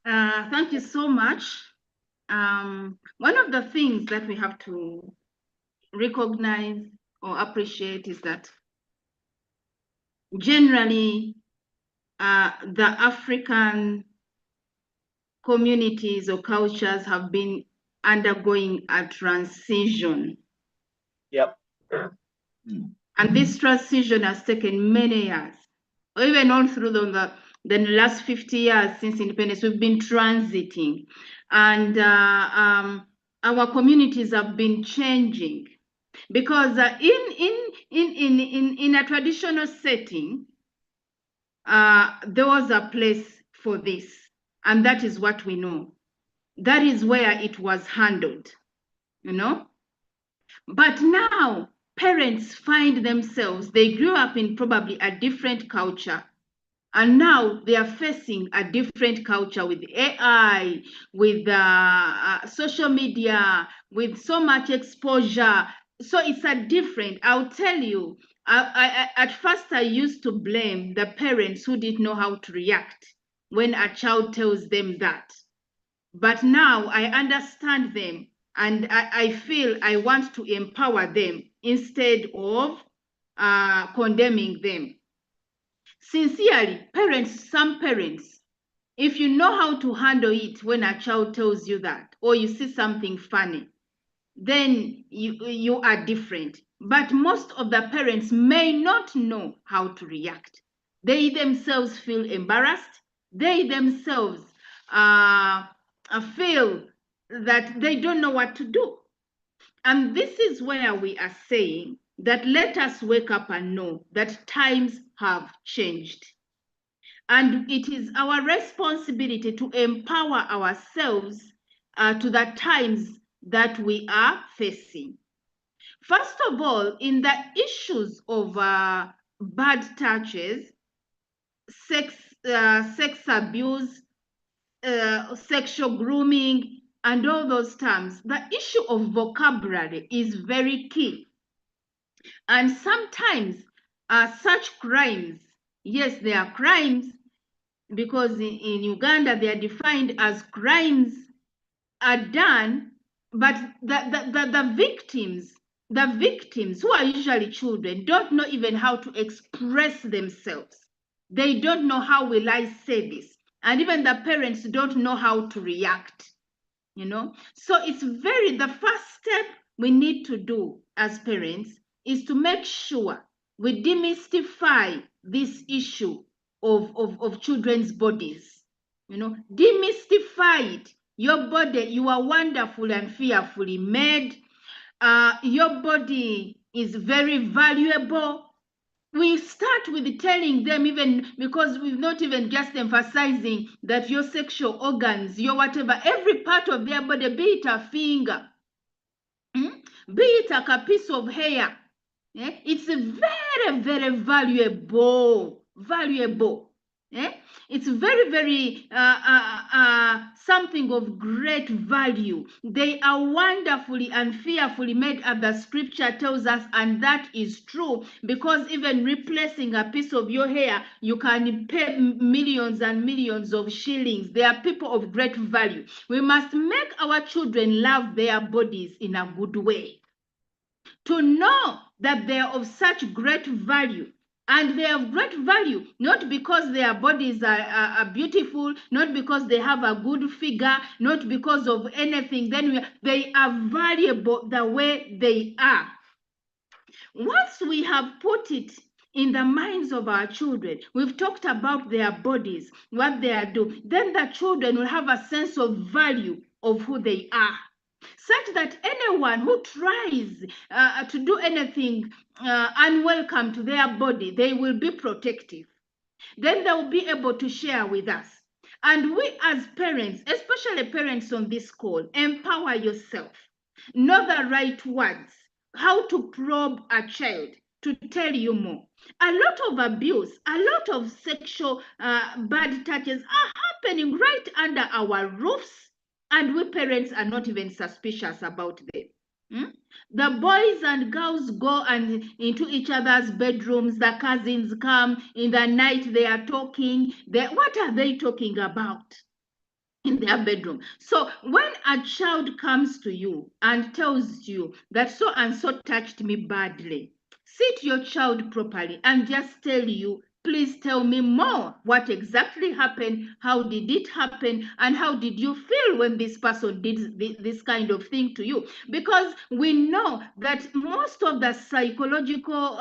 Thank you so much. One of the things that we have to recognize or appreciate is that generally the African communities or cultures have been undergoing a transition. Yep. And this transition has taken many years, or even all through the last 50 years since independence, we've been transiting. And our communities have been changing. Because in a traditional setting, there was a place for this, and that is what we know. That is where it was handled, you know. But now parents find themselves, they grew up in probably a different culture, and now they are facing a different culture with AI, with social media, with so much exposure. So it's a different, I'll tell you, at first I used to blame the parents who didn't know how to react when a child tells them that. But now I understand them, and I feel I want to empower them instead of condemning them. Sincerely, parents, some parents, if you know how to handle it when a child tells you that, or you see something funny, then you are different. But most of the parents may not know how to react. They themselves feel embarrassed. They themselves feel that they don't know what to do. And this is where we are saying that let us wake up and know that times have changed. And it is our responsibility to empower ourselves to the times that we are facing. First of all, in the issues of bad touches, sex abuse, sexual grooming, and all those terms, the issue of vocabulary is very key. And sometimes such crimes, yes, they are crimes, because in Uganda they are defined as crimes, are done, but the victims who are usually children don't know even how to express themselves. They don't know how will I say this, and even the parents don't know how to react, you know. So it's the first step we need to do as parents is to make sure we demystify this issue of children's bodies, you know, demystify it. Your body, you are wonderful and fearfully made. Your body is very valuable. We start with telling them, even because we've not even just emphasizing that your sexual organs, your whatever, every part of their body, be it a finger, be it like a piece of hair, it's very, very valuable. It's very, very something of great value. They are wonderfully and fearfully made, as the scripture tells us, and that is true, because even replacing a piece of your hair, you can pay millions and millions of shillings. They are people of great value. We must make our children love their bodies in a good way, to know that they are of such great value. And they have great value, not because their bodies are beautiful, not because they have a good figure, not because of anything. Then they are valuable the way they are. Once we have put it in the minds of our children, we've talked about their bodies, what they are doing, then the children will have a sense of value of who they are, such that anyone who tries to do anything unwelcome to their body, they will be protective. Then they will be able to share with us. And we as parents, especially parents on this call, empower yourself. Know the right words, how to probe a child to tell you more. A lot of abuse, a lot of sexual bad touches are happening right under our roofs, and we parents are not even suspicious about them. The boys and girls go and into each other's bedrooms. The cousins come in the night. They are talking. What are they talking about? in their bedroom. So when a child comes to you and tells you that so and so touched me badly, sit your child properly and just tell you, please tell me more. What exactly happened? How did it happen? And how did you feel when this person did this kind of thing to you? Because we know that most of the psychological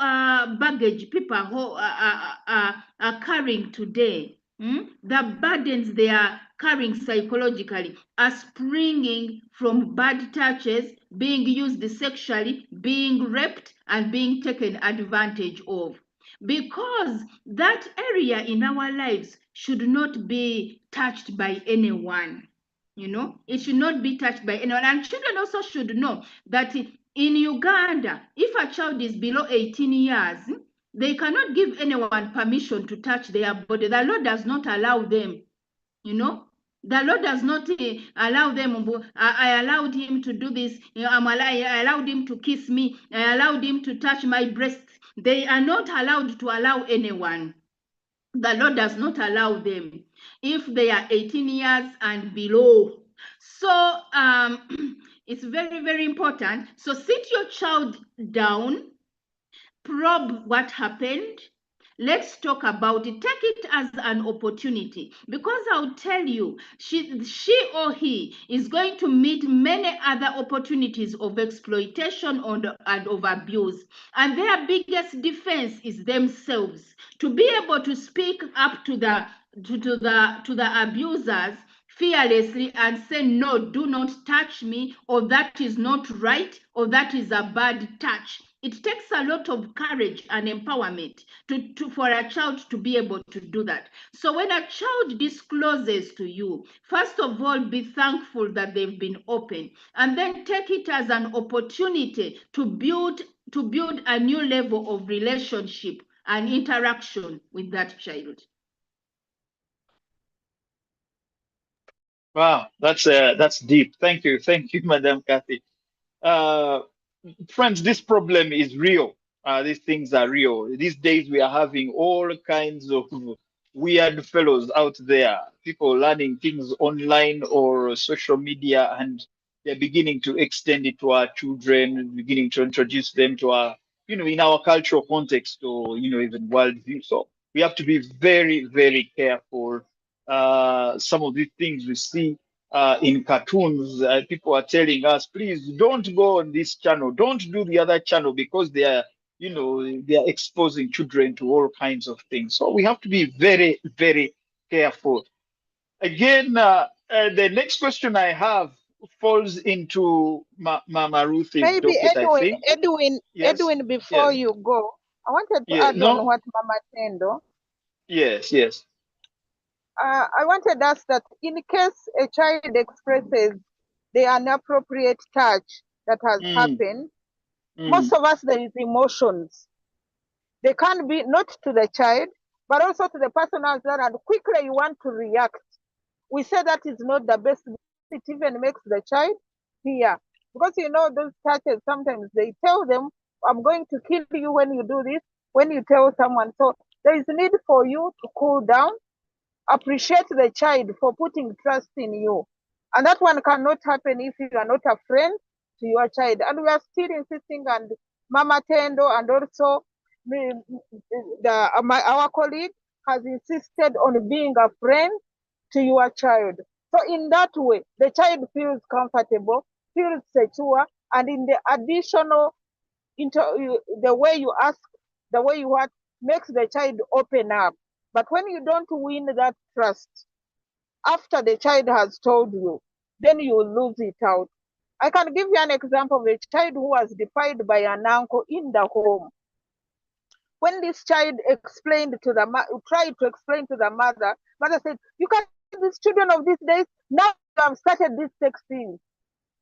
baggage people are carrying today, the burdens they are carrying psychologically are springing from bad touches, being used sexually, being raped, and being taken advantage of. Because that area in our lives should not be touched by anyone. It should not be touched by anyone. And children also should know that in Uganda, if a child is below 18 years, they cannot give anyone permission to touch their body. The law does not allow them. The Lord does not allow them. I allowed him to do this. I allowed him to kiss me. I allowed him to touch my breasts. They are not allowed to allow anyone. The Lord does not allow them if they are 18 years and below. So it's very, very important. So sit your child down, probe what happened. Let's talk about it. Take it as an opportunity, because I'll tell you, she or he is going to meet many other opportunities of exploitation and of abuse. And their biggest defense is themselves. To be able to speak up to the abusers fearlessly and say, no, do not touch me, or that is not right, or that is a bad touch. It takes a lot of courage and empowerment for a child to be able to do that. So when a child discloses to you, first of all, be thankful that they've been open, and then take it as an opportunity to build a new level of relationship and interaction with that child. Wow, that's deep. Thank you, Madam Kathy. Uh, Friends, this problem is real. These things are real. These days, we are having all kinds of weird fellows out there, people learning things online or social media, and they're beginning to extend it to our children, beginning to introduce them to our, in our cultural context or, even worldview. So we have to be very, very careful. Some of these things we see in cartoons, people are telling us, please don't go on this channel, don't do the other channel, because they are exposing children to all kinds of things. So we have to be very, very careful. Again, the next question I have falls into Mama Ruth's Maybe docket, I think. Yes, Edwin, before yes, you go, I wanted to yeah, add on no, what Mama Tendo. yes, yes. I wanted us that in case a child expresses the inappropriate touch that has happened, most of us, there is emotions. They can be not to the child, but also to the person out there, and quickly you want to react. We say that is not the best. It even makes the child fear. Because those touches, sometimes they tell them, I'm going to kill you when you do this, when you tell someone. So there is need for you to cool down, appreciate the child for putting trust in you. And that one cannot happen if you are not a friend to your child. And we are still insisting, and Mama Tendo and also our colleague has insisted on being a friend to your child. So in that way, the child feels comfortable, feels secure, and in the additional, the way you ask, the way you want, makes the child open up. But when you don't win that trust, after the child has told you, then you will lose it out. I can give you an example of a child who was defied by an uncle in the home. When this child tried to explain to the mother said, you can see these children of these days, now you have started this sexting.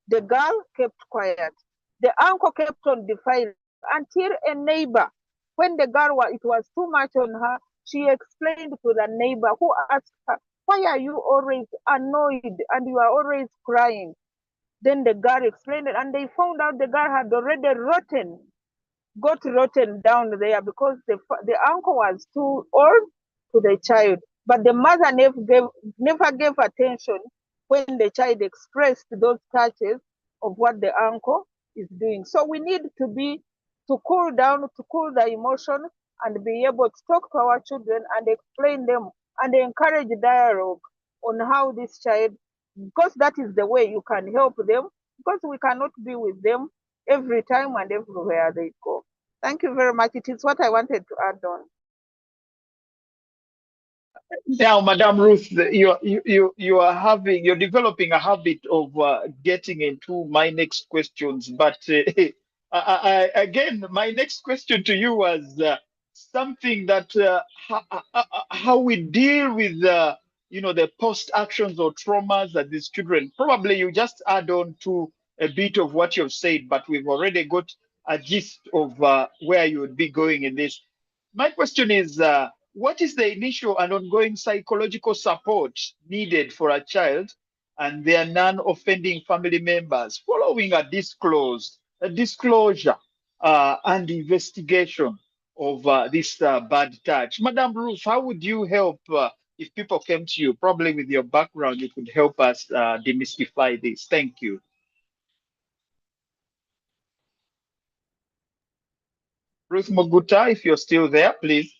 The girl kept quiet. The uncle kept on defying until a neighbor, when the girl it was too much on her, she explained to the neighbor, who asked her, why are you always annoyed and you are always crying? Then the girl explained it, and they found out the girl had already got rotten down there because the uncle was too old to the child. But the mother never gave attention when the child expressed those touches of what the uncle is doing. So we need to cool down, to cool the emotion, and be able to talk to our children and explain them and encourage dialogue on how this child, because that is the way you can help them, because we cannot be with them every time and everywhere they go. Thank you very much. It is what I wanted to add on. Now, Madam Ruth, you're developing a habit of getting into my next questions. But again, my next question to you was something that how we deal with the post actions or traumas that these children. Probably you just add on to a bit of what you've said, but we've already got a gist of where you would be going in this. My question is, what is the initial and ongoing psychological support needed for a child and their non-offending family members following a disclosure and investigation of this bad touch? Madam Ruth, how would you help if people came to you? Probably with your background, you could help us demystify this. Thank you. Ruth Moguta, if you're still there, please.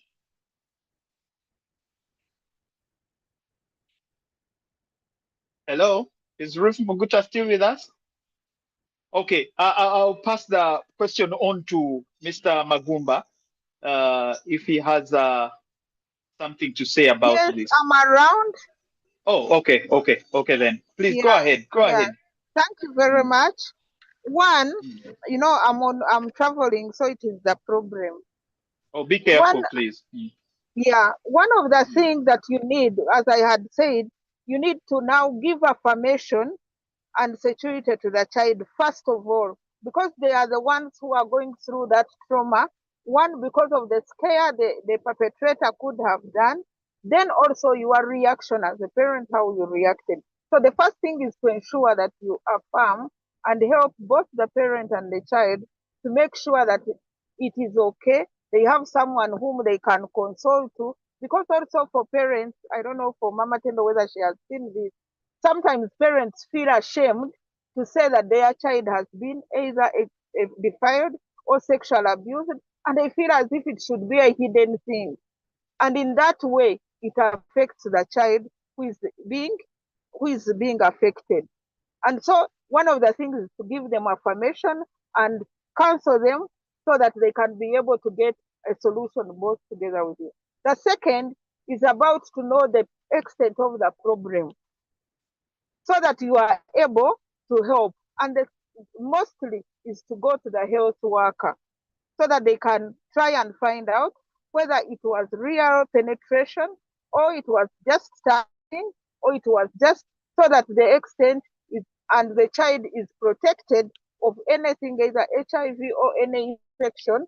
Hello, is Ruth Moguta still with us? Okay, I'll pass the question on to Mr. Magumba if he has something to say about Yes, this. I'm around. Oh, okay then. Please go Yeah, ahead. Go yeah. ahead. Thank you very Mm, much. One, mm. I'm traveling, so it is the problem. Oh, be One, careful, please. Mm, yeah, one of the mm. things that you need, as I had said, you need to now give affirmation and security to the child, first of all, because they are the ones who are going through that trauma. One, because of the scare the perpetrator could have done. Then also your reaction as a parent, how you reacted. So the first thing is to ensure that you affirm and help both the parent and the child to make sure that it is okay. They have someone whom they can console to. Because also for parents, I don't know for Mama Tendo whether she has seen this, sometimes parents feel ashamed to say that their child has been either defiled or sexual abused, and they feel as if it should be a hidden thing. And in that way, it affects the child who is being who is being affected. And so one of the things is to give them affirmation and counsel them so that they can be able to get a solution both together with you. The second is about to know the extent of the problem so that you are able to help. And mostly is to go to the health worker so that they can try and find out whether it was real penetration or it was just starting or it was just so that the extent is and the child is protected of anything, either HIV or any infection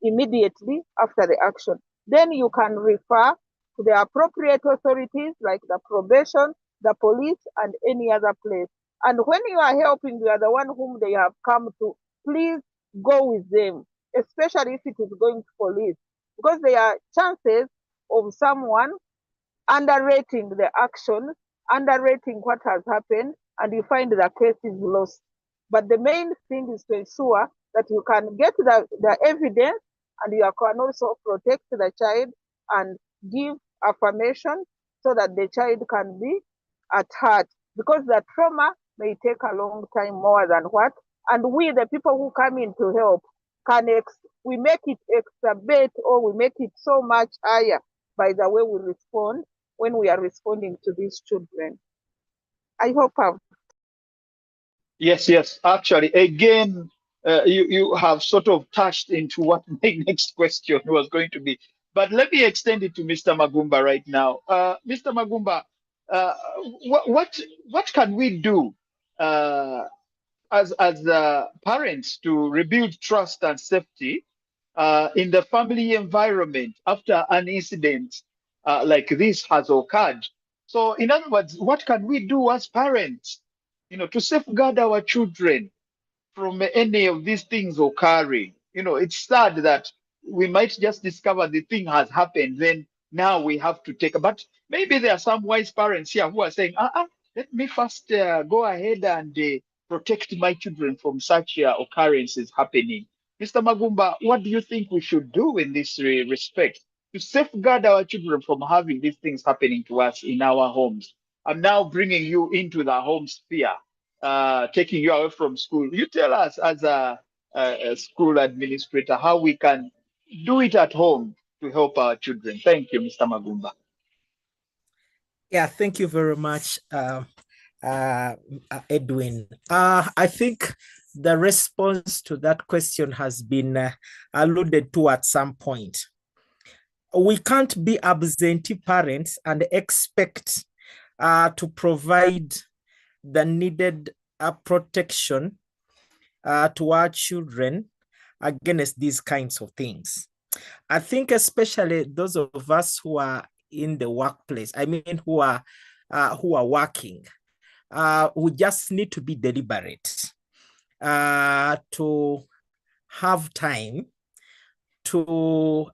immediately after the action. Then you can refer to the appropriate authorities like the probation, the police, and any other place. And when you are helping, you are the one whom they have come to. Please go with them, especially if it is going to police, because there are chances of someone underrating the action, underrating what has happened, and you find the case is lost. But the main thing is to ensure that you can get the evidence and you can also protect the child and give affirmation so that the child can be at heart. Because the trauma may take a long time more than what. And we, the people who come in to help, we make it exacerbate or we make it so much higher by the way we respond when we are responding to these children. I hope I've. Yes. Actually, again, you have sort of touched into what my next question was going to be. But let me extend it to Mr. Magumba right now. Mr. Magumba, uh, what can we do uh, as parents to rebuild trust and safety in the family environment after an incident like this has occurred? So, in other words, what can we do as parents, to safeguard our children from any of these things occurring? It's sad that we might just discover the thing has happened, then now we have to take. But maybe there are some wise parents here who are saying, let me first go ahead and protect my children from such occurrences happening. Mr. Magumba, what do you think we should do in this respect to safeguard our children from having these things happening to us in our homes? I'm now bringing you into the home sphere, taking you away from school. You tell us, as a school administrator, how we can do it at home to help our children. Thank you, Mr. Magumba. Yeah, thank you very much, Edwin. I think the response to that question has been alluded to at some point. We can't be absentee parents and expect to provide the needed protection to our children against these kinds of things. I think especially those of us who are in the workplace, I mean, who are working, we just need to be deliberate to have time to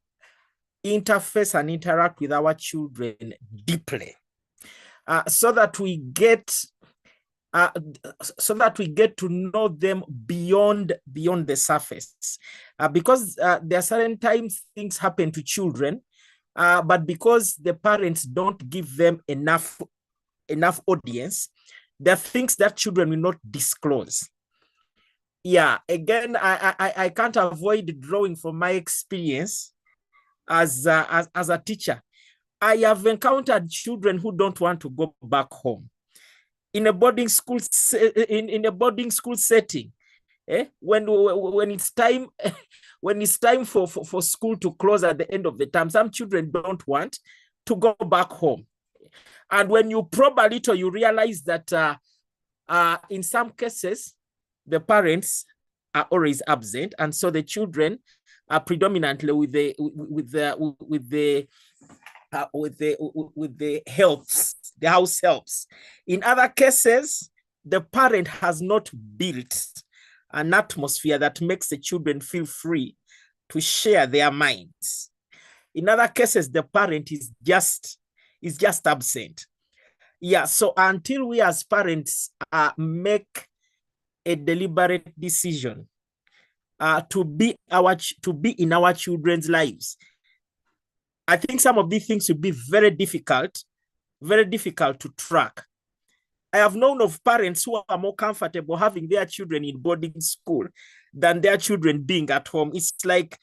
interface and interact with our children deeply, so that we get to know them beyond the surface, because there are certain times things happen to children, but because the parents don't give them enough audience, there are things that children will not disclose. Yeah, again, I can't avoid drawing from my experience as a teacher. I have encountered children who don't want to go back home in a boarding school setting. When it's time for school to close at the end of the term, some children don't want to go back home. And when you probe a little, you realize that in some cases, the parents are always absent, and so the children are predominantly with the helps, the house helps. In other cases, the parent has not built an atmosphere that makes the children feel free to share their minds. In other cases, the parent is just absent. Yeah, so until we as parents make a deliberate decision to be in our children's lives, I think some of these things will be very difficult to track. I have known of parents who are more comfortable having their children in boarding school than their children being at home. It's like,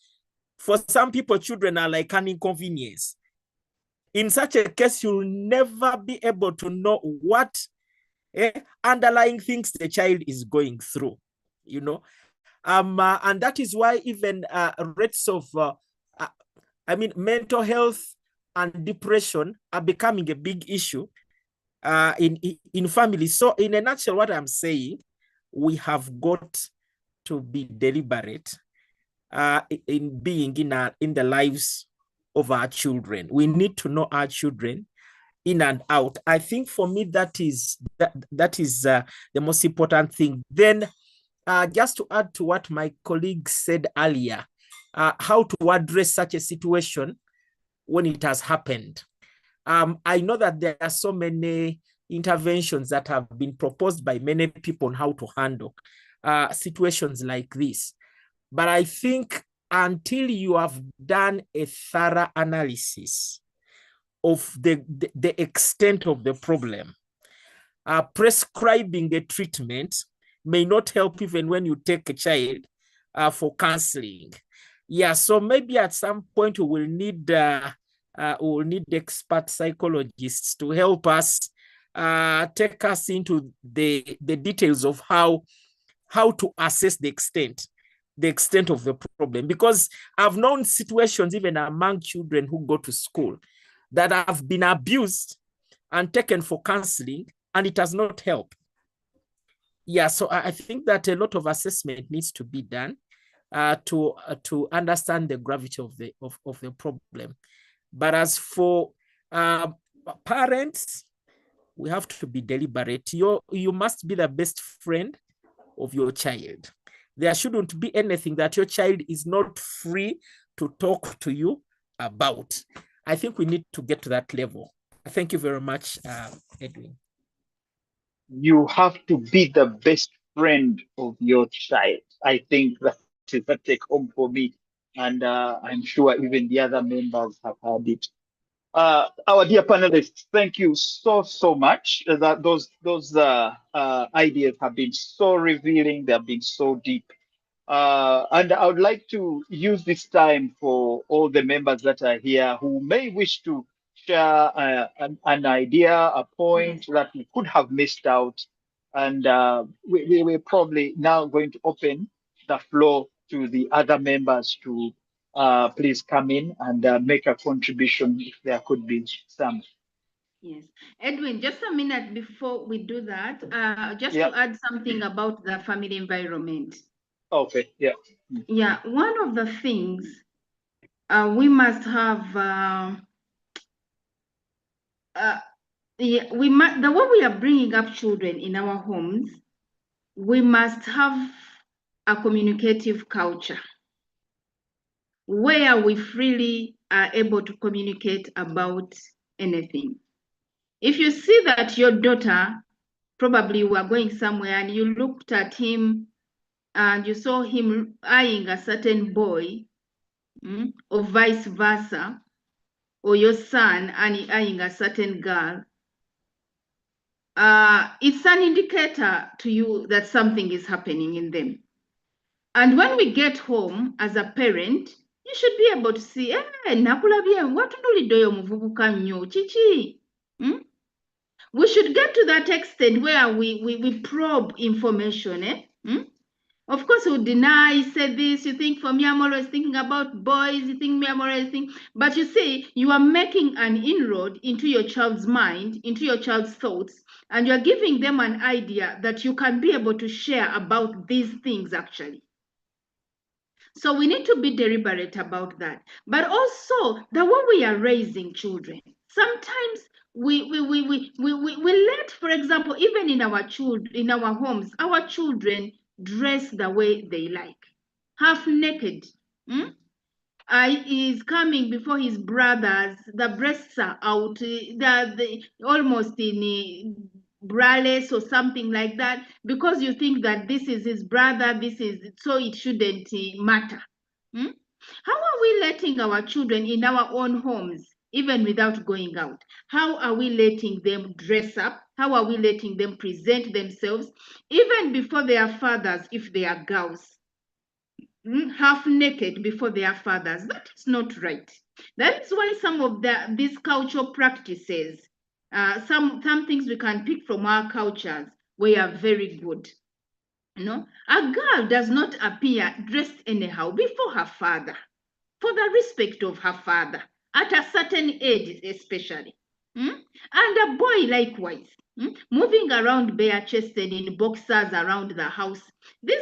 for some people, children are like an inconvenience. In such a case, you'll never be able to know what underlying things the child is going through, and that is why even rates of mental health and depression are becoming a big issue in families. So in a nutshell, what I'm saying, we have got to be deliberate in being in the lives of our children. We need to know our children in and out. I think for me, that is the most important thing. Then just to add to what my colleague said earlier, how to address such a situation when it has happened. I know that there are so many interventions that have been proposed by many people on how to handle situations like this. But I think until you have done a thorough analysis of the extent of the problem, prescribing a treatment may not help even when you take a child for counseling. Yeah, so maybe at some point we will need expert psychologists to help us take us into the details of how to assess the extent of the problem. Because I've known situations even among children who go to school that have been abused and taken for counseling, and it has not helped. Yeah, so I think that a lot of assessment needs to be done to understand the gravity of the problem. But as for parents, we have to be deliberate. You must be the best friend of your child. There shouldn't be anything that your child is not free to talk to you about. I think we need to get to that level. Thank you very much, Edwin. you have to be the best friend of your child. I think that is a take home for me, and I'm sure even the other members have heard it. Our dear panelists, thank you so much. That those ideas have been so revealing. They have been so deep. And I would like to use this time for all the members that are here who may wish to share an idea, a Yes. point that we could have missed out. And we're probably now going to open the floor to the other members to please come in and make a contribution if there could be some. Yes. Edwin, just a minute before we do that, just Yeah. to add something about the family environment. Okay. Yeah. Yeah, one of the things we must have, yeah, the way we are bringing up children in our homes, we must have a communicative culture where we freely are able to communicate about anything. If you see that your daughter, probably you were going somewhere and you looked at him and you saw him eyeing a certain boy, or vice versa, or your son and eyeing a certain girl, it's an indicator to you that something is happening in them. And when we get home as a parent, you should be able to see, nakulabye watuduliddeyo omuvubuka nnyo kiki? We should get to that extent where we probe information. Of course, we deny, he said this, you think for me, I'm always thinking about boys, you think me, I'm always thinking, but you see, you are making an inroad into your child's mind, into your child's thoughts, and you're giving them an idea that you can be able to share about these things actually. So we need to be deliberate about that. But also the way we are raising children. Sometimes we let, for example, even in our homes, our children dress the way they like, half naked. Is coming before his brothers, the breasts are out, the almost in braless or something like that, because you think that this is his brother, this is, so it shouldn't matter. How are we letting our children in our own homes, even without going out? How are we letting them dress up? How are we letting them present themselves, even before their fathers, if they are girls? Half naked before their fathers. That is not right. That is why some of these cultural practices, some things we can pick from our cultures, were very good. A girl does not appear dressed anyhow before her father, for the respect of her father, at a certain age especially. And a boy likewise, moving around bare-chested in boxers around the house. These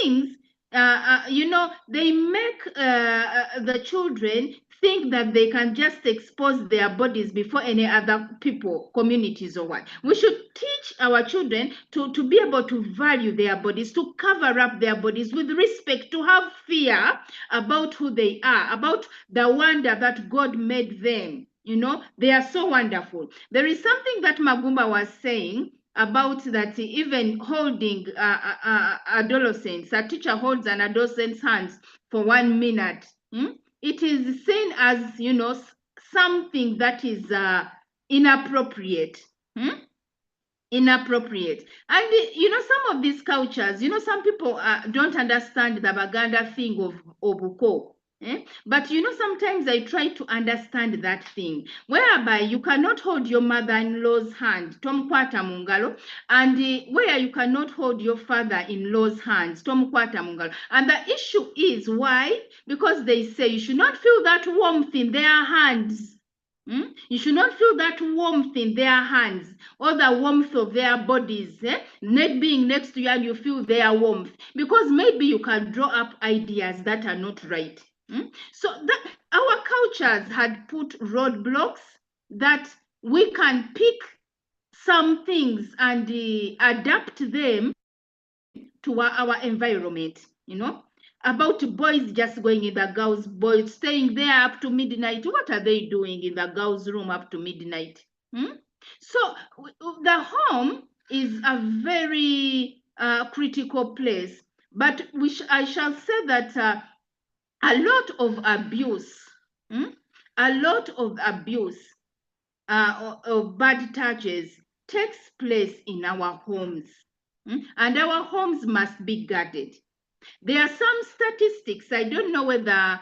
things, they make the children think that they can just expose their bodies before any other people, communities or what. We should teach our children to be able to value their bodies, to cover up their bodies with respect, to have fear about who they are, about the wonder that God made them. They are so wonderful. There is something that Magumba was saying about that, even holding adolescents. A teacher holds an adolescent's hands for 1 minute. It is seen as, something that is inappropriate. Inappropriate. And some of these cultures, some people don't understand the Baganda thing of obuko. But sometimes I try to understand that thing, whereby you cannot hold your mother-in-law's hand, Tom Kwata Mungalo, and where you cannot hold your father-in-law's hands, Tom Kwata Mungalo. And the issue is why? Because they say you should not feel that warmth in their hands. You should not feel that warmth in their hands or the warmth of their bodies, being next to you and you feel their warmth, because maybe you can draw up ideas that are not right. So that our cultures had put roadblocks that we can pick some things and adapt them to our environment, about boys just going in the boys staying there up to midnight. What are they doing in the girls' room up to midnight? So the home is a very critical place. But I shall say that a lot of abuse, a lot of abuse of bad touches takes place in our homes, and our homes must be guarded. There are some statistics. I don't know whether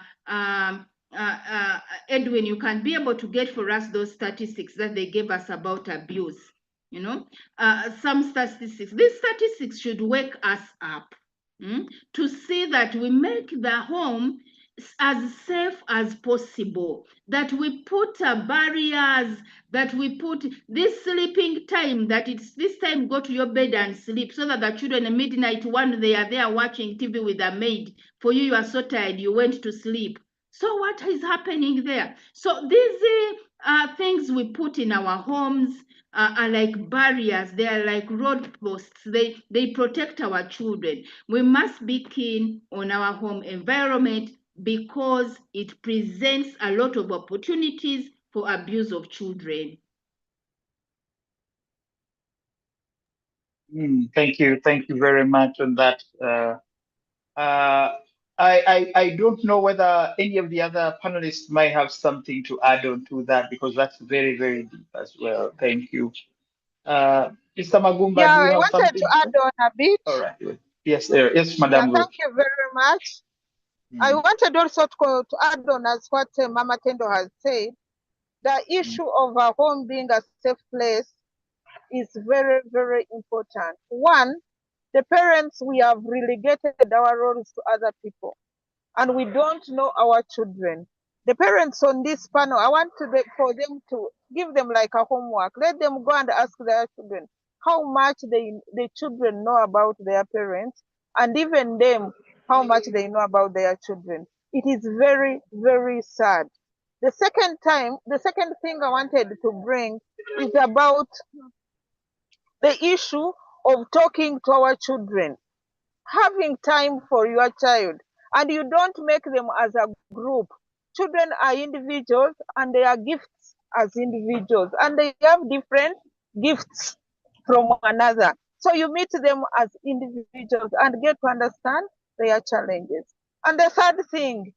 Edwin, you can be able to get for us those statistics that they gave us about abuse. You know, some statistics. These statistics should wake us up to see that we make the home as safe as possible, that we put barriers, that we put this sleeping time, that it's this time go to your bed and sleep, so that the children at midnight, one, they are there watching TV with a maid. For you, you are so tired, you went to sleep. So what is happening there? So these things we put in our homes are like barriers. They are like road posts. They protect our children. We must be keen on our home environment because it presents a lot of opportunities for abuse of children. Thank you very much on that. I don't know whether any of the other panelists might have something to add on to that, because that's very, very deep as well. Thank you. Mr. Magumba, Yeah, do you I have wanted to something? add on a bit. All right. Yes, yes, Yeah, Madam Ruth. thank you very much. I wanted also to add on as what Mama Tendo has said. The issue of a home being a safe place is very, very important. One, the parents, we have relegated our roles to other people, and we don't know our children. The parents on this panel, I want for them to give them like a homework. Let them go and ask their children how much the children know about their parents, and even them, how much they know about their children. It is very, very sad. The second thing I wanted to bring is about the issue of talking to our children, having time for your child, and you don't make them as a group. Children are individuals and they are gifts as individuals, and they have different gifts from another. So you meet them as individuals and get to understand their challenges. And the third thing,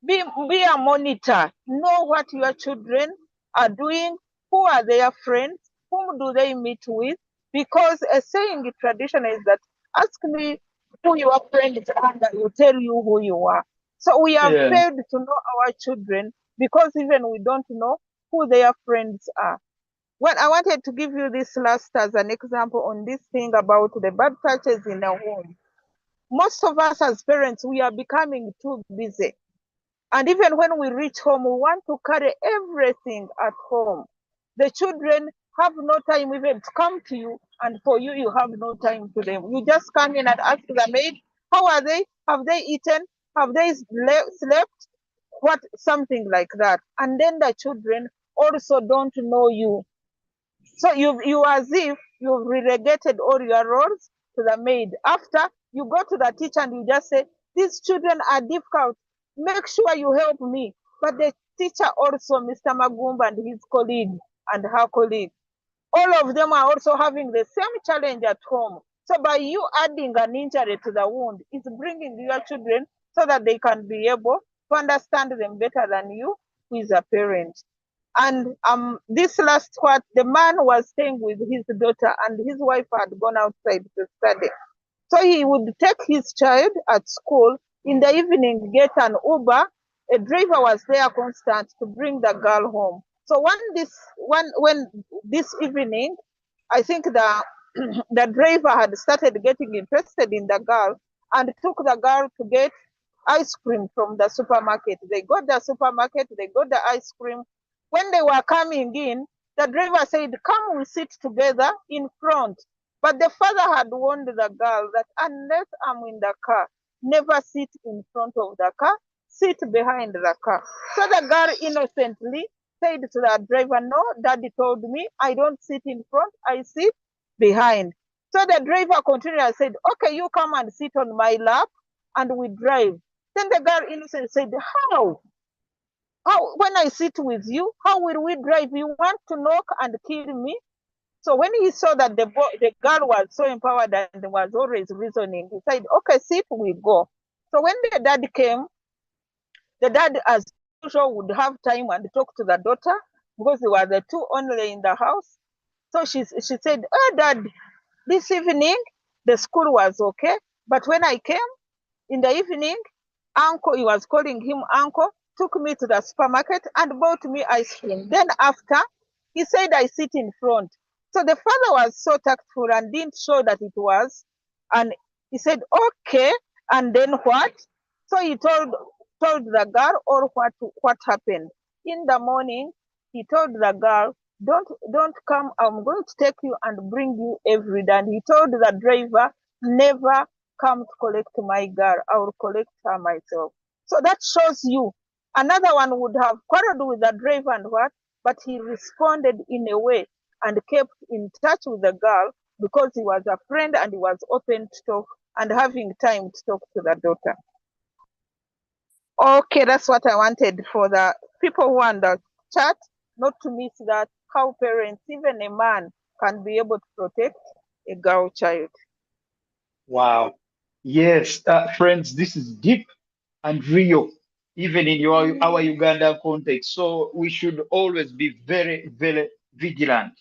be a monitor. Know what your children are doing, who are their friends, whom do they meet with, because a saying in tradition is that ask me who your friends are, and I will tell you who you are. So we have failed to know our children because even we don't know who their friends are. When I wanted to give you this last as an example on this thing about the bad touches in a home. Most of us as parents, we are becoming too busy. And even when we reach home, we want to carry everything at home. The children have no time even to come to you, and for you, you have no time to them. You just come in and ask the maid, how are they? Have they eaten? Have they slept? What, something like that. And then the children also don't know you. So you as if you've relegated all your roles to the maid. After you go to the teacher and you just say, these children are difficult. Make sure you help me. But the teacher also, Mr. Magumba and his colleague and her colleague, all of them are also having the same challenge at home. So by you adding an injury to the wound, it's bringing your children so that they can be able to understand them better than you, who is a parent. And this last part, the man was staying with his daughter and his wife had gone outside to study. So he would take his child at school, in the evening get an Uber. A driver was there constant to bring the girl home. So when this evening, I think the driver had started getting interested in the girl and took the girl to get ice cream from the supermarket. They got the supermarket, they got the ice cream. When they were coming in, the driver said, come, we sit together in front. But the father had warned the girl that unless I'm in the car, never sit in front of the car, sit behind the car. So the girl innocently said to the driver, no, daddy told me I don't sit in front, I sit behind. So the driver continued and said, okay, you come and sit on my lap and we drive. Then the girl innocently said, how? How, when I sit with you, how will we drive? You want to knock and kill me? So when he saw that the girl was so empowered and was always reasoning, he said, okay, sit, we go. So when the dad came, the dad, as usual, would have time and talk to the daughter because they were the two only in the house. So she said, oh, Dad, this evening the school was okay, but when I came in the evening, uncle, he was calling him uncle, took me to the supermarket and bought me ice cream. Then after, he said I sit in front. So the father was so tactful and didn't show that it was. And he said, okay, and then what? So he told the girl all what happened. In the morning, he told the girl, don't come, I'm going to take you and bring you every day. And he told the driver, never come to collect my girl, I will collect her myself. So that shows you. Another one would have quarreled with the driver and what, but he responded in a way and kept in touch with the girl because he was a friend and he was open to talk and having time to talk to the daughter. Okay, that's what I wanted for the people who are on the chat, not to miss that, how parents, even a man, can be able to protect a girl child. Wow. Yes, friends, this is deep and real, even in our Uganda context. So we should always be very, very vigilant.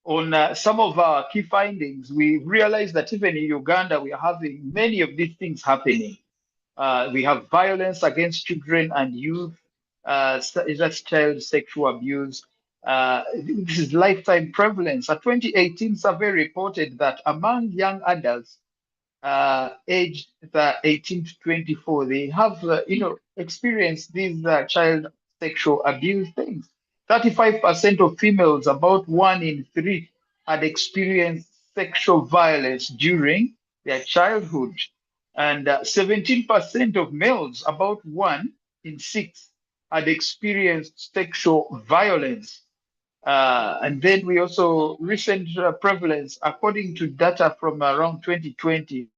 On some of our key findings, we realized that even in Uganda, we are having many of these things happening. We have violence against children and youth, that's child sexual abuse. This is lifetime prevalence. A 2018 survey reported that among young adults aged 18 to 24, they have, experienced these child sexual abuse things. 35% of females, about 1 in 3, had experienced sexual violence during their childhood. And 17% of males, about 1 in 6, had experienced sexual violence. And then we also recent prevalence, according to data from around 2020,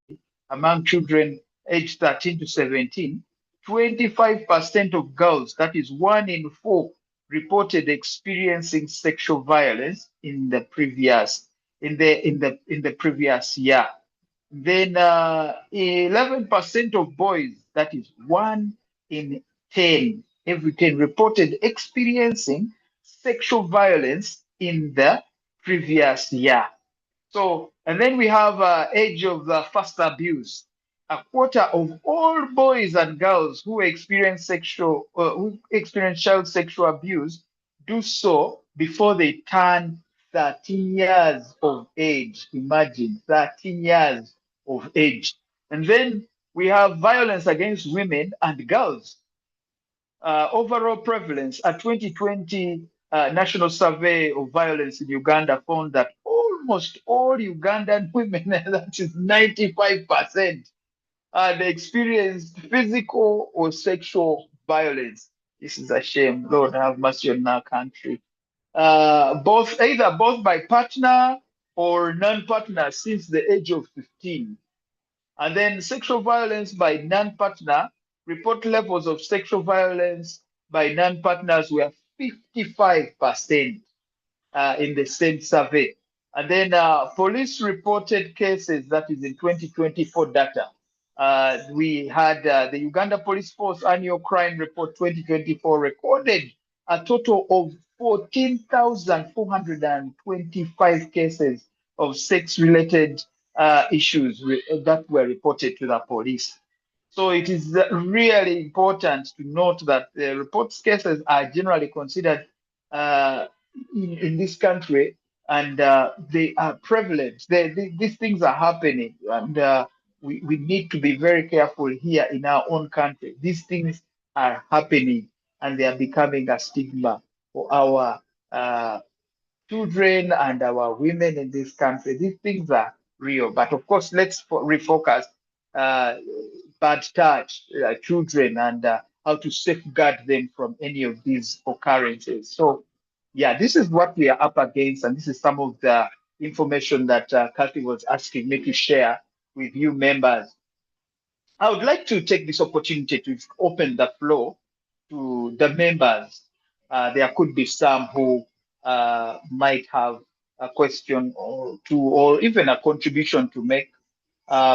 among children aged 13 to 17, 25% of girls, that is 1 in 4, reported experiencing sexual violence in the previous year. Then 11% of boys, that is 1 in 10, every 10, reported experiencing sexual violence in the previous year. So, and then we have age of first abuse. A quarter of all boys and girls who experience child sexual abuse do so before they turn 13 years of age. Imagine 13 years of age. And then we have violence against women and girls. Overall prevalence, a 2020 national survey of violence in Uganda found that almost all Ugandan women, that is 95%, had experienced physical or sexual violence. This is a shame. Lord have mercy on our country. Both by partner or non-partner since the age of 15. And then sexual violence by non-partner, report levels of sexual violence by non-partners were 55% in the same survey. And then police reported cases, that is in 2024 data. We had the Uganda Police Force Annual Crime Report 2024 recorded a total of 14,425 cases of sex-related issues that were reported to the police. So it is really important to note that the reports cases are generally considered in this country, and they are prevalent. These things are happening, and we need to be very careful here in our own country. These things are happening, and they are becoming a stigma for our children and our women in this country. These things are real, but of course, let's refocus bad touch children and how to safeguard them from any of these occurrences. So, yeah, this is what we are up against, and this is some of the information that Kathy was asking me to share with you members. I would like to take this opportunity to open the floor to the members. There could be some who might have a question or two, or even a contribution to make,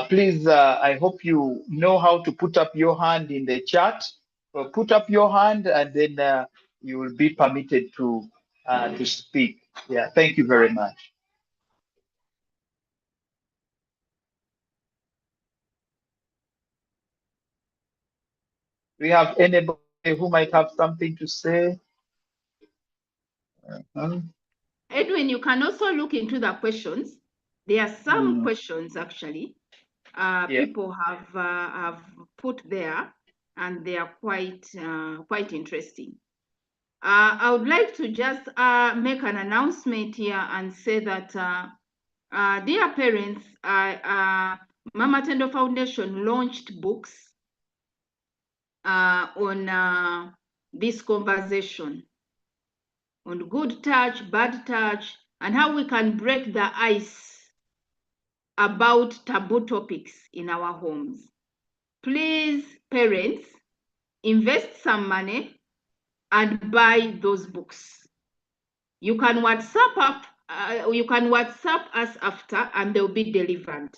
please, I hope you know how to put up your hand in the chat. Put up your hand, and then you will be permitted to speak. Yeah, thank you very much. We have anybody who might have something to say? Edwin, you can also look into the questions. There are some questions actually people have put there, and they are quite interesting. I would like to just make an announcement here and say that, dear parents, Mama Tendo Foundation launched books on this conversation on good touch, bad touch, and how we can break the ice about taboo topics in our homes. Please, parents, invest some money and buy those books. You can WhatsApp us after, and they'll be delivered.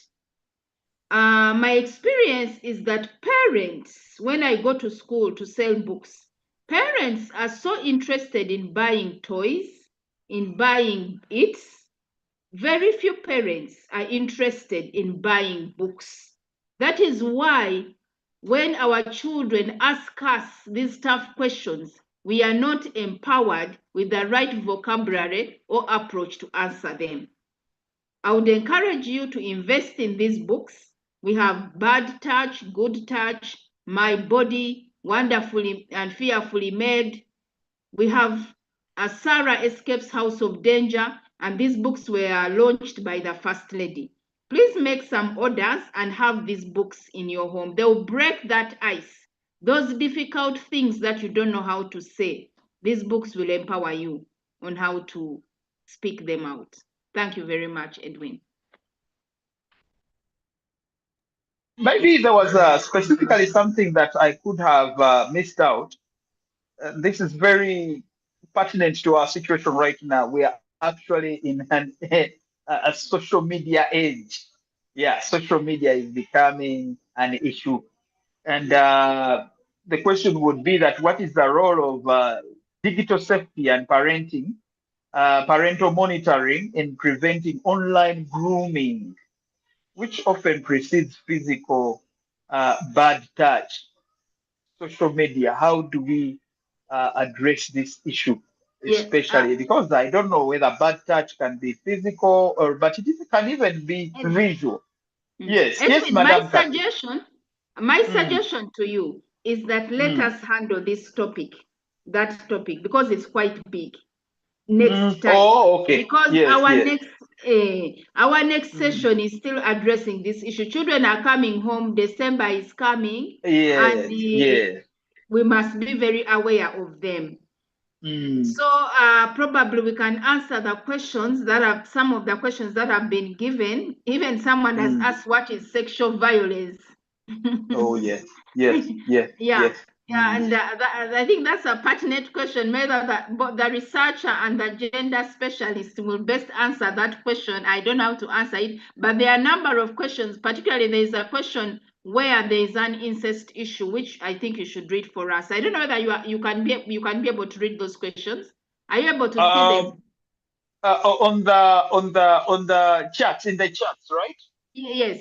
My experience is that parents, when I go to school to sell books, parents are so interested in buying toys, in buying it. Very few parents are interested in buying books. That is why when our children ask us these tough questions, we are not empowered with the right vocabulary or approach to answer them. I would encourage you to invest in these books. We have Bad Touch, Good Touch, My Body, Wonderfully and Fearfully Made. We have Sarah Escapes House of Danger, and these books were launched by the First Lady. Please make some orders and have these books in your home. They will break that ice. Those difficult things that you don't know how to say, these books will empower you on how to speak them out. Thank you very much, Edwin. Maybe there was specifically something that I could have missed out. This is very pertinent to our situation right now. We are actually in a social media age. Yeah, social media is becoming an issue. And the question would be that what is the role of digital safety and parenting, parental monitoring in preventing online grooming, which often precedes physical bad touch? Social media, how do we address this issue, especially because I don't know whether bad touch can be physical but it can even be visual. Yes, Edwin, Madam my suggestion to you is that let us handle this topic, because it's quite big, next time. Oh, okay. Because our next session is still addressing this issue. Children are coming home, December is coming, and we must be very aware of them. So probably we can answer the questions that are some of the questions that have been given. Even someone has asked, what is sexual violence? Oh, yes. And I think that's a pertinent question. Maybe the researcher and the gender specialist will best answer that question. I don't know how to answer it, but there are a number of questions. Particularly, there is a question where there is an incest issue, which I think you should read for us. I don't know whether you can be able to read those questions. Are you able to see them? On the chats, in the chats, right? Yes.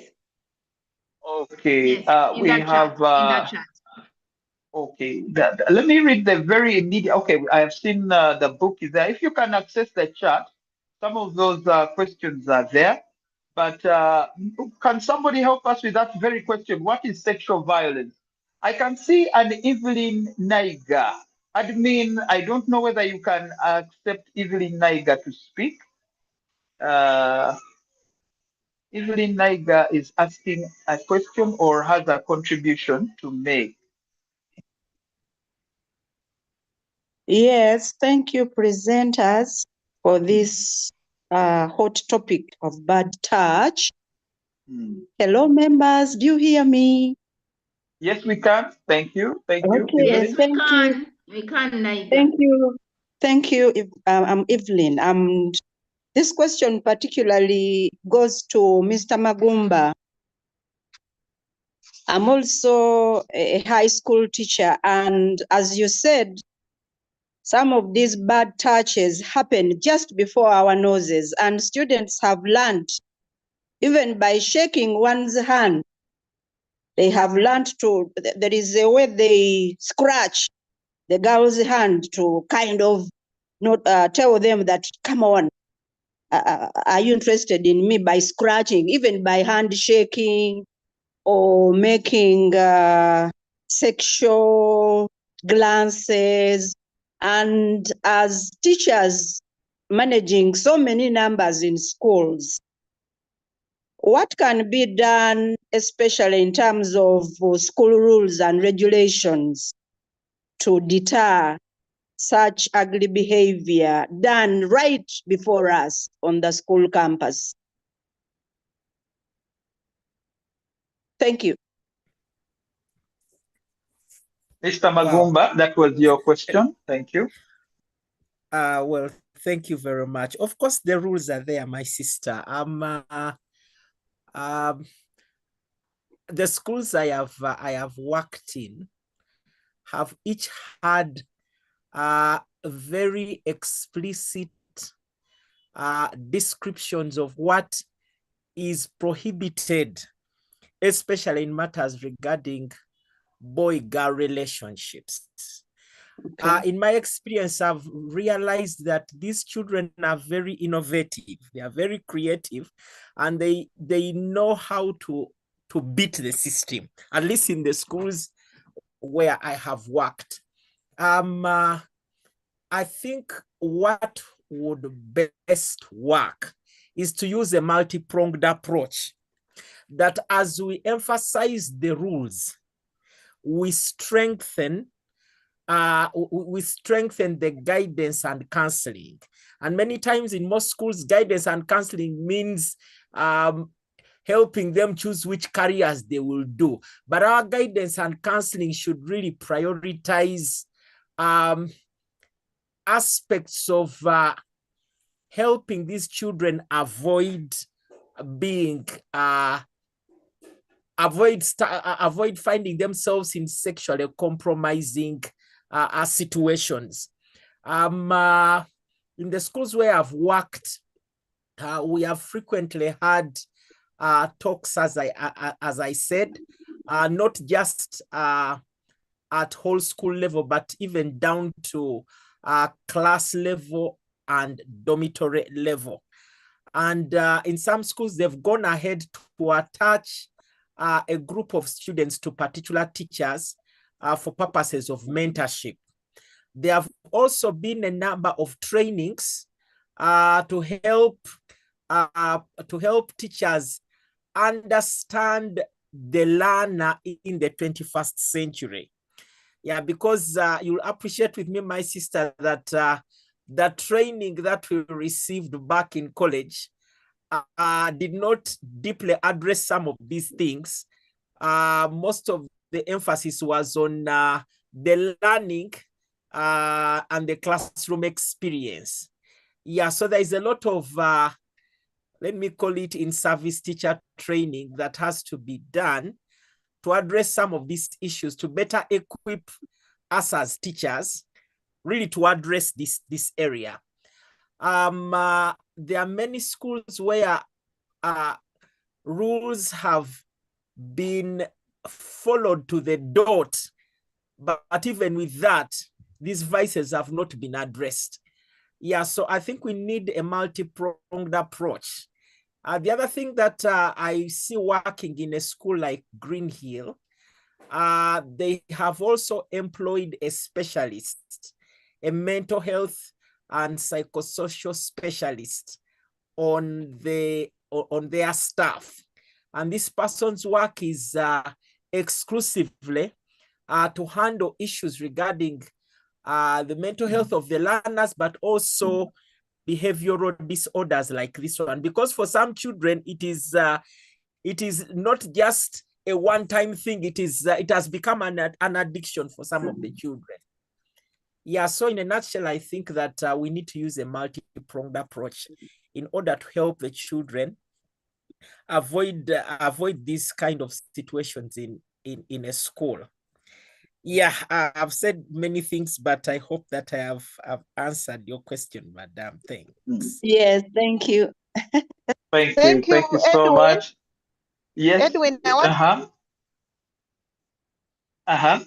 Okay. Yes, we have in the chat. Okay, let me read the very immediate. Okay, I have seen the book is there. If you can access the chat, some of those questions are there. But can somebody help us with that very question? What is sexual violence? I can see an Evelyn Naiga. Admin, I don't know whether you can accept Evelyn Naiga to speak. Evelyn Naiga is asking a question or has a contribution to make. Yes, thank you, presenters, for this hot topic of bad touch. Hello, members. Do you hear me? Yes, we can. Thank you. Thank you. Okay, yes, thank you. We can, Naiga. Thank you. Thank you. I'm Evelyn. This question particularly goes to Mr. Magumba. I'm also a high school teacher, and as you said, some of these bad touches happen just before our noses, and students have learned, even by shaking one's hand, they have learned to, there is a way they scratch the girl's hand to kind of not tell them that, come on, are you interested in me, by scratching, even by handshaking or making sexual glances. And as teachers managing so many numbers in schools, what can be done, especially in terms of school rules and regulations, to deter such ugly behavior done right before us on the school campus? Thank you. Mr. Wow. Magumba, that was your question. Thank you. Well, thank you very much. Of course, the rules are there, my sister. The schools I have worked in have each had very explicit descriptions of what is prohibited, especially in matters regarding boy-girl relationships. Okay. In my experience, I've realized that these children are very innovative. They are very creative, and they know how to beat the system, at least in the schools where I have worked. I think what would best work is to use a multi-pronged approach, that as we emphasize the rules, we strengthen the guidance and counseling. And many times in most schools, guidance and counseling means helping them choose which careers they will do. But our guidance and counseling should really prioritize aspects of helping these children avoid being avoid finding themselves in sexually compromising situations. In the schools where I've worked, we have frequently had talks, as I said, not just at whole school level, but even down to class level and dormitory level. And in some schools, they've gone ahead to attach a group of students to particular teachers for purposes of mentorship. There have also been a number of trainings to help teachers understand the learner in the 21st century. Yeah, because you'll appreciate with me, my sister, that the training that we received back in college did not deeply address some of these things. Most of the emphasis was on the learning and the classroom experience. Yeah, so there is a lot of, let me call it, in-service teacher training that has to be done to address some of these issues, to better equip us as teachers, really to address this area. There are many schools where rules have been followed to the dot, but even with that, these vices have not been addressed. Yeah, so I think we need a multi-pronged approach. The other thing that I see working in a school like Green Hill, they have also employed a specialist, a mental health and psychosocial specialist on their staff. And this person's work is exclusively to handle issues regarding the mental health of the learners, but also behavioral disorders like this one. Because for some children, it is not just a one-time thing. It has become an addiction for some of the children. Yeah, so in a nutshell, I think that we need to use a multi-pronged approach in order to help the children avoid these kind of situations in a school. Yeah, I've said many things, but I hope that I've answered your question, Madam. Thanks. Yes, thank you. Thank you. Thank you, Thank you so Edwin. much. Yes. Edwin, I want Uh-huh. Uh-huh.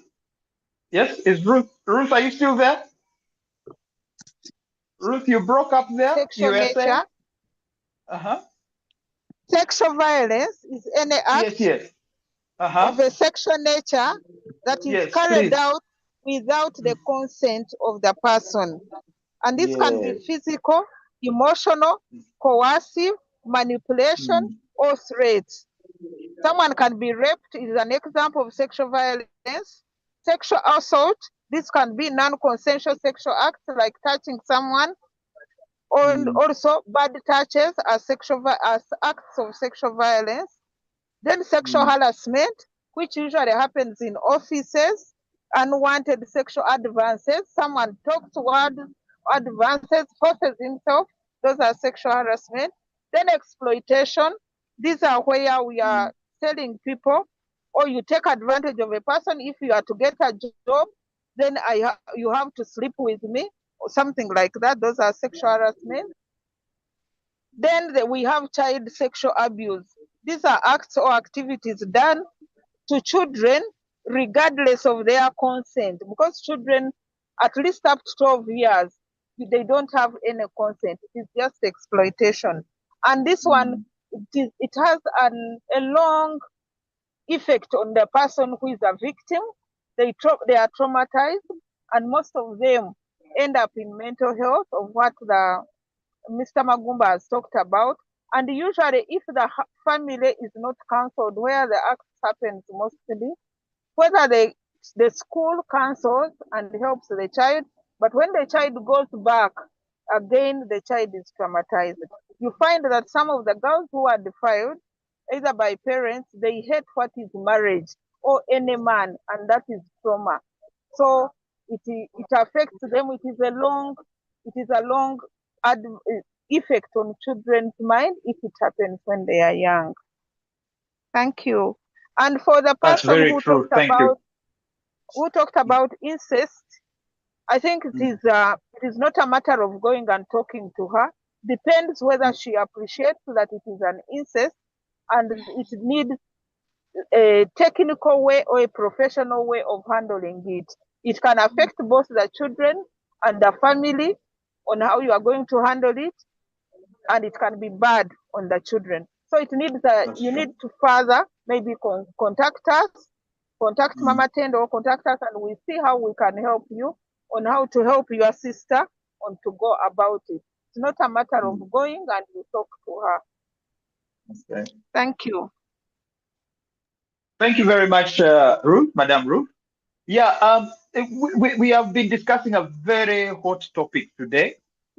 Yes, is Ruth. Ruth, are you still there? Ruth, you broke up there. You sexual were saying? nature. Uh-huh. Sexual violence is any Yes, act yes. of Uh-huh. a sexual nature that is Yes, carried please. out without the consent of the person. And this can be Yes. physical, emotional, coercive, manipulation, Mm. or threats. Someone can be raped is an example of sexual violence. Sexual assault, this can be non-consensual sexual acts like touching someone, and also bad touches as acts of sexual violence. Then sexual harassment, which usually happens in offices, unwanted sexual advances. Someone talks word advances, forces himself. Those are sexual harassment. Then exploitation. These are where we are telling people, or you take advantage of a person. If you are to get a job, then you have to sleep with me, or something like that. Those are sexual harassment. Then we have child sexual abuse. These are acts or activities done to children regardless of their consent, because children, at least up to 12 years, they don't have any consent. It is just exploitation. And this one, it has a long effect on the person who is a victim. They are traumatized, and most of them end up in mental health, of what Mr. Magumba has talked about. And usually, if the family is not counseled, where the act happens mostly, whether the school counsels and helps the child, but when the child goes back, again, the child is traumatized. You find that some of the girls who are defiled, either by parents, they hate what is marriage or any man, and that is trauma. So it affects them. It is a long effect on children's mind if it happens when they are young. Thank you. And for the That's person very true. Thank you. who talked about incest, I think it is not a matter of going and talking to her. Depends whether she appreciates that it is an incest, and it needs a technical way or a professional way of handling it. It can affect both the children and the family on how you are going to handle it, and it can be bad on the children. So it needs you need to further maybe contact us, contact Mama Tendo, or contact us, and we see how we can help you on how to help your sister on to go about it. It's not a matter of going and you talk to her. Okay. Thank you. Thank you very much, Ruth, Madam Ruth. Yeah, we have been discussing a very hot topic today,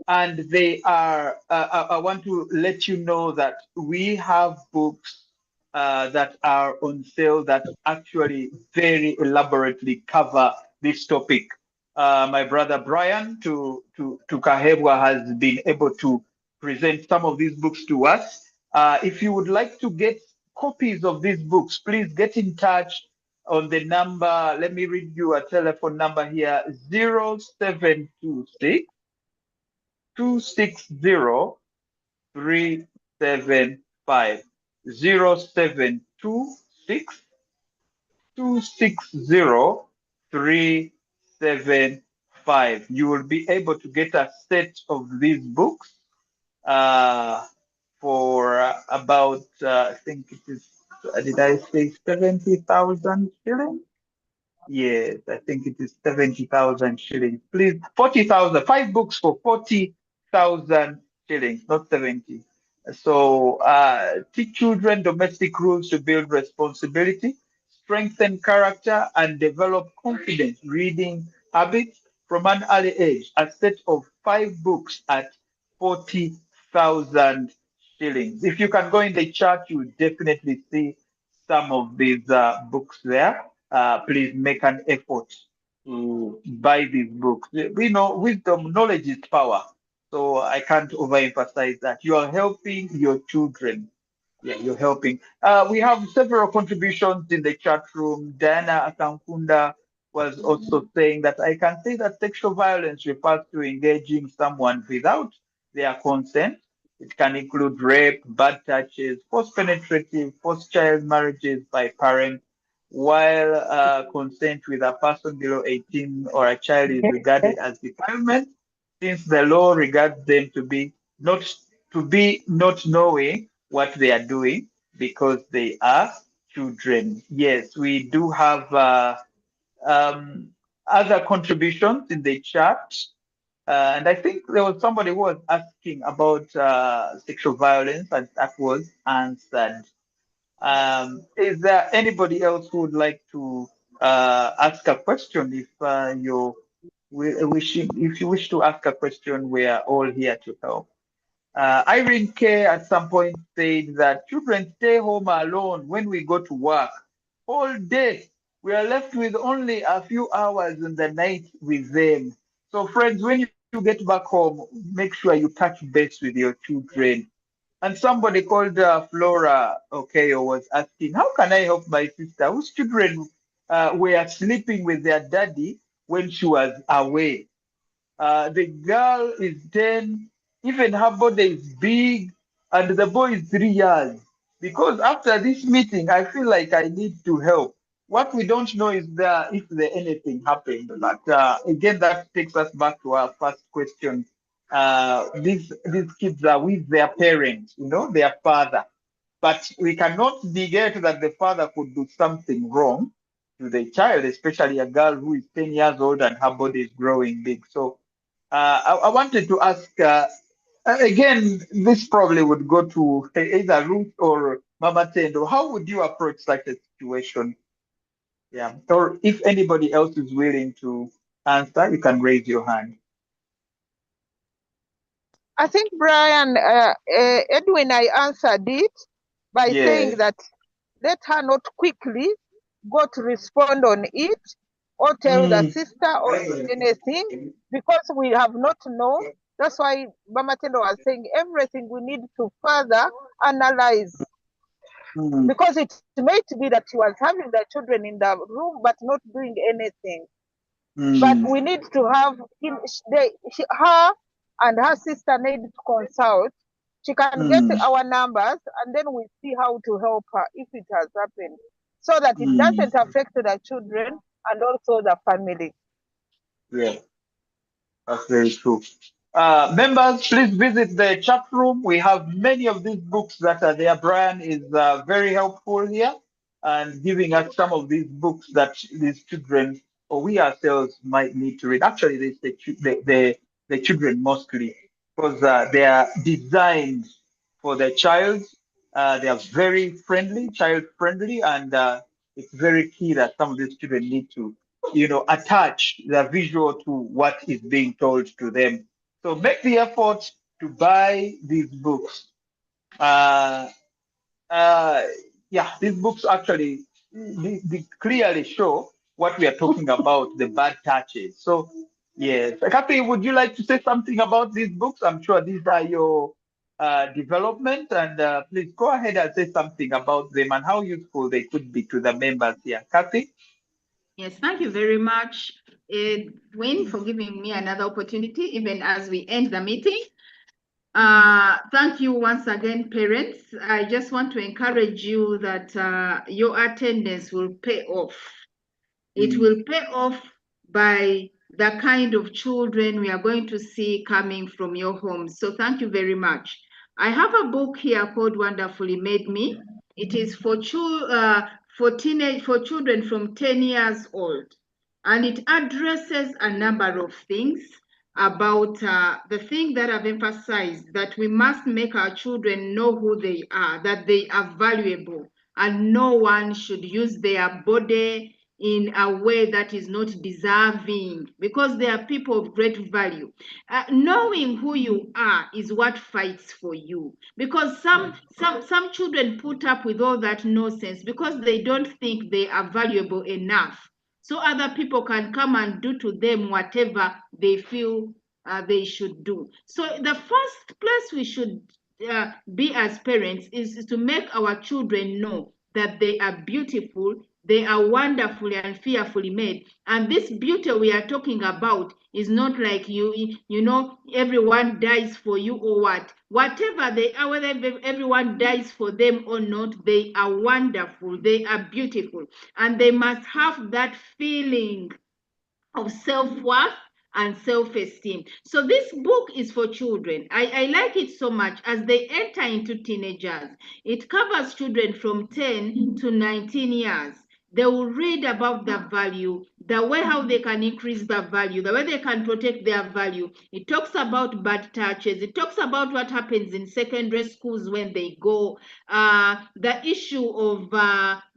and they are. I want to let you know that we have books that are on sale that actually very elaborately cover this topic. My brother Brian to Kahebwa has been able to present some of these books to us. If you would like to get copies of these books, please get in touch on the number. Let me read you a telephone number here: 0726 260 375. 0726 260 375. You will be able to get a set of these books for about, I think it is, did I say 70,000 shillings? Yes, I think it is 70,000 shillings. Please, 40,000, 5 books for 40,000 shillings, not 70. So, teach children domestic rules to build responsibility, strengthen character, and develop confidence reading habits from an early age. A set of 5 books at 40,000 shillings. If you can go in the chat, you will definitely see some of these books there. Please make an effort to buy these books. We know wisdom, knowledge is power. So I can't overemphasize that. You are helping your children. Yeah, you're helping. We have several contributions in the chat room. Diana Akankunda was also saying that I can say that sexual violence refers to engaging someone without their consent. It can include rape, bad touches, forced penetrative, forced child marriages by parents, while consent with a person below 18 or a child is regarded as defilement, since the law regards them to be not knowing what they are doing because they are children. Yes, we do have um, other contributions in the chat. And I think there was somebody who was asking about sexual violence, and that was answered. Is there anybody else who would like to ask a question? If you wish to ask a question, we are all here to help. Irene K at some point said that children stay home alone when we go to work all day. We are left with only a few hours in the night with them. So, friends, when you get back home, make sure you touch base with your children. And somebody called Flora Okeo was asking, how can I help my sister whose children were sleeping with their daddy when she was away? The girl is 10, even her body is big, and the boy is 3 years. Because after this meeting, I feel like I need to help. What we don't know is if there anything happened. But again, that takes us back to our first question. These kids are with their parents, their father. But we cannot negate that the father could do something wrong to the child, especially a girl who is 10 years old and her body is growing big. So I wanted to ask again, this probably would go to either Ruth or Mama Tendo. How would you approach such a situation? Yeah. Or if anybody else is willing to answer, you can raise your hand. I think, Brian, Edwin, I answered it by saying Yes. that let her not quickly go to respond on it or tell the Mm, sister or anything because we have not known. That's why Mama Tendo was saying everything we need to further analyze mm, because it might be that she was having the children in the room but not doing anything. But mm, we need to have her and her sister need to consult. She can get mm, our numbers and then we see how to help her if it has happened so that it mm. doesn't affect the children and also the family. Yeah. That's very true. Members, please visit the chat room. We have many of these books that are there. Brian is very helpful here and giving us some of these books that these children or we ourselves might need to read. Actually, the children mostly because they are designed for the child. They are very friendly, child friendly, and it's very key that some of these children need to attach the visual to what is being told to them. So make the effort to buy these books. Uh, uh, yeah, these books actually they clearly show what we are talking about, the bad touches. So, yes. Kathy, would you like to say something about these books? I'm sure these are your development, and please go ahead and say something about them and how useful they could be to the members here. Kathy? Yes, thank you very much, Wayne, for giving me another opportunity, even as we end the meeting. Thank you once again, parents. I just want to encourage you that your attendance will pay off. It will pay off by the kind of children we are going to see coming from your homes. So thank you very much. I have a book here called Wonderfully Made Me. It is for children from 10 years old, and it addresses a number of things about the thing that I've emphasized, that we must make our children know who they are, that they are valuable, and no one should use their body in a way that is not deserving, because they are people of great value. Knowing who you are is what fights for you, because some children put up with all that nonsense because they don't think they are valuable enough, so other people can come and do to them whatever they feel they should do. So the first place we should be as parents is to make our children know that they are beautiful, they are wonderfully and fearfully made. And this beauty we are talking about is not like you know, everyone dies for you or what. Whatever they are, whether everyone dies for them or not, they are wonderful, they are beautiful. And they must have that feeling of self-worth and self-esteem. So this book is for children. I like it so much as they enter into teenagers. It covers children from 10 to 19 years. They will read about the value, the way how they can increase the value, the way they can protect their value. It talks about bad touches. It talks about what happens in secondary schools when they go. The issue of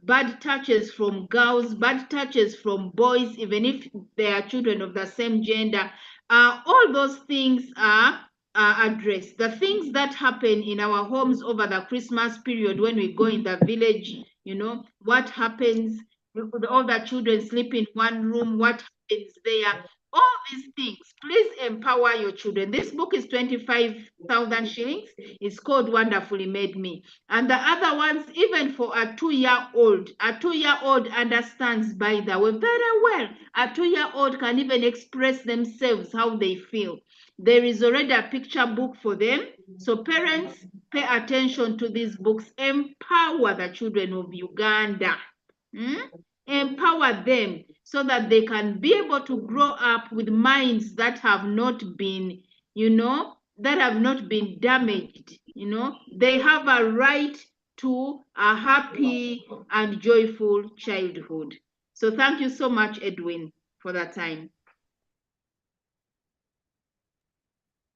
bad touches from girls, bad touches from boys, even if they are children of the same gender. All those things are addressed. The things that happen in our homes over the Christmas period when we go in the village, you know, what happens, all the children sleep in one room, what happens there, all these things. Please empower your children. This book is 25,000 shillings. It's called Wonderfully Made Me. And the other ones, even for a 2-year-old, a 2-year-old understands, by the way, very well. A 2-year-old can even express themselves how they feel. There is already a picture book for them. So parents, pay attention to these books. Empower the children of Uganda. Empower them so that they can be able to grow up with minds that have not been, you know, that have not been damaged. You know, they have a right to a happy and joyful childhood. So thank you so much, Edwin, for that time.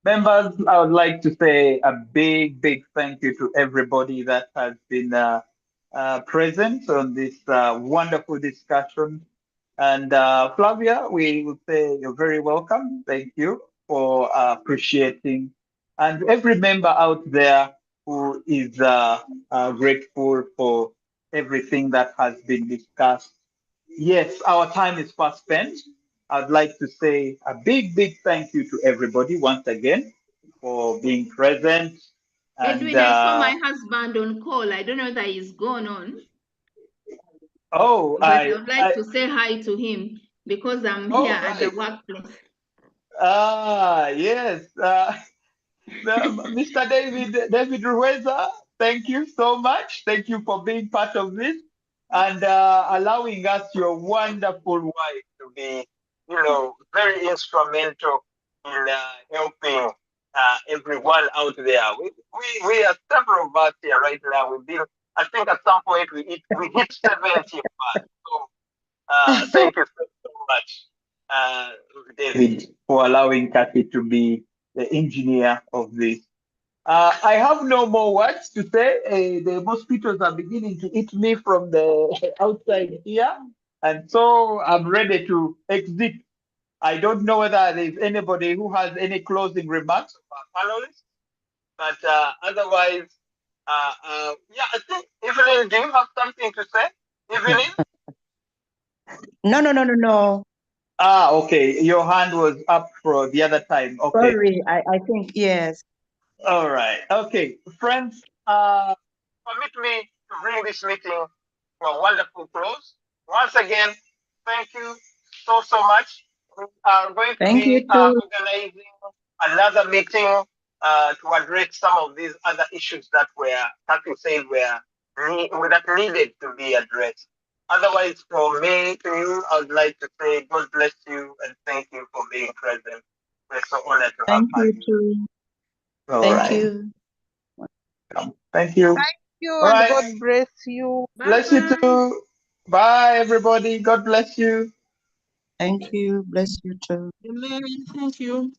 Members, I would like to say a big thank you to everybody that has been present on this wonderful discussion. And Flavia, we would say you're very welcome. Thank you for appreciating. And every member out there who is grateful for everything that has been discussed. Yes, our time is fast spent. I'd like to say a big thank you to everybody once again for being present. And Edwin, I saw my husband on call. I don't know that he's gone on, oh, but I would like to say hi to him because I'm here all at the right. workplace. Yes. Mr. David Rueza, thank you so much. Thank you for being part of this and allowing us, your wonderful wife, to be, very instrumental in helping everyone out there. We are several of us here right now. We've been, I think at some point we hit 70. So thank you so much, David, for allowing Kathy to be the engineer of this. I have no more words to say. The mosquitoes are beginning to eat me from the outside here. And so I'm ready to exit. I don't know whether there's anybody who has any closing remarks of our panelists, but otherwise, yeah, I think, Evelyn, do you have something to say? Evelyn? No. Okay. Your hand was up for the other time. Okay. Sorry, I think, yes. All right. Okay. Friends, permit me to bring this meeting to a wonderful close. Once again, thank you so much. We are going to Thank be you too. organizing another meeting to address some of these other issues that Kathy said that needed to be addressed. Otherwise, from me to you, I would like to say God bless you and thank you for being present. We're so honored to have Thank you you. too. All Thank right. you. Thank you. Thank you, All and right. God bless you. Bless you too. Bye, everybody. God bless you. Thank you. Bless you too. Amen. Thank you.